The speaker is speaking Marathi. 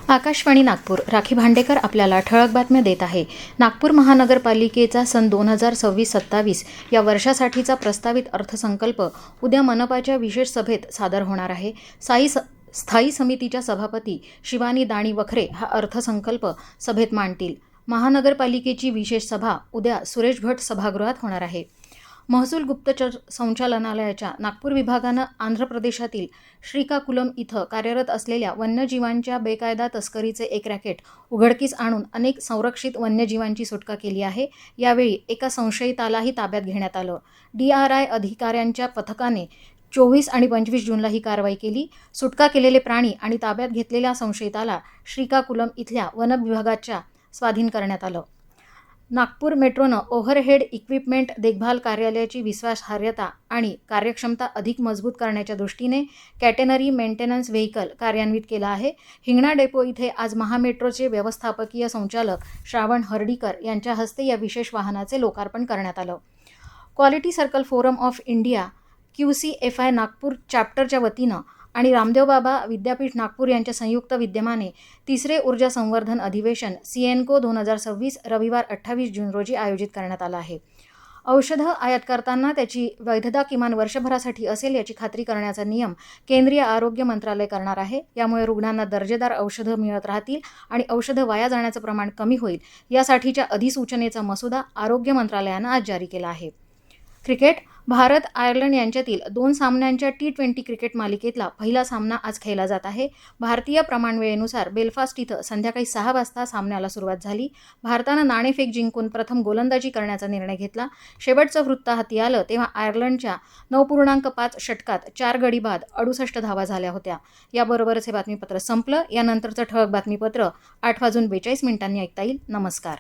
आकाशवाणी नागपूर. राखी भांडेकर आपल्याला ठळक बातम्या देत आहे. नागपूर महानगरपालिकेचा सन 2026-27 या वर्षासाठीचा प्रस्तावित अर्थसंकल्प उद्या मनपाच्या विशेष सभेत सादर होणार आहे. स्थायी समितीच्या सभापती शिवानी दाणी वखरे हा अर्थसंकल्प सभेत मांडतील. महानगरपालिकेची विशेष सभा उद्या सुरेश भट सभागृहात होणार आहे. महसूल गुप्तचर संचालनालयाच्या नागपूर विभागानं आंध्र प्रदेशातील श्रीकाकुलम इथं कार्यरत असलेल्या वन्यजीवांच्या बेकायदा तस्करीचे एक रॅकेट उघडकीस आणून अनेक संरक्षित वन्यजीवांची सुटका केली आहे. यावेळी एका संशयितालाही ताब्यात घेण्यात आलं. DRI अधिकाऱ्यांच्या पथकाने 24 आणि 25 जूनला ही कारवाई केली. सुटका केलेले प्राणी आणि ताब्यात घेतलेल्या संशयिताला श्रीकाकुलम इथल्या वन विभागाच्या स्वाधीन करण्यात आलं. नागपूर मेट्रोनं ओव्हरहेड इक्विपमेंट देखभाल कार्यालयाची विश्वासार्हता आणि कार्यक्षमता अधिक मजबूत करण्याच्या दृष्टीने कॅटेनरी मेंटेनन्स व्हेकल कार्यान्वित केला आहे. हिंगणा डेपो इथे आज महामेट्रोचे व्यवस्थापकीय संचालक श्रावण हर्डीकर यांच्या हस्ते या विशेष वाहनाचे लोकार्पण करण्यात आलं. Quality circle forum of India QCFI Nagpur चॅप्टरच्या वतीनं आणि रामदेव बाबा विद्यापीठ नागपूर यांच्या संयुक्त विद्यमाने तिसरे ऊर्जा संवर्धन अधिवेशन CNCO 2026 रविवार 28 जून रोजी आयोजित करण्यात आलं आहे. औषधं आयात करताना त्याची वैधता किमान वर्षभरासाठी असेल याची खात्री करण्याचा नियम केंद्रीय आरोग्य मंत्रालय करणार आहे. यामुळे रुग्णांना दर्जेदार औषधं मिळत राहतील आणि औषधं वाया जाण्याचं प्रमाण कमी होईल. यासाठीच्या अधिसूचनेचा मसुदा आरोग्य मंत्रालयानं आज जारी केला आहे. क्रिकेट. भारत आयर्लंड यांच्यातील 2 सामन्यांच्या T20 क्रिकेट मालिकेतला पहिला सामना आज खेळला जात आहे. भारतीय प्रमाणवेळेनुसार बेलफास्ट इथं संध्याकाळी 6 वाजता सामन्याला सुरुवात झाली. भारतानं नाणेफेक जिंकून प्रथम गोलंदाजी करण्याचा निर्णय घेतला. शेवटचं वृत्त हाती आलं तेव्हा आयर्लंडच्या 9.5 षटकात 4 गडी बाद 68 धावा झाल्या होत्या. याबरोबरच हे बातमीपत्र संपलं. यानंतरचं ठळक बातमीपत्र 8:42 ऐकता येईल. नमस्कार.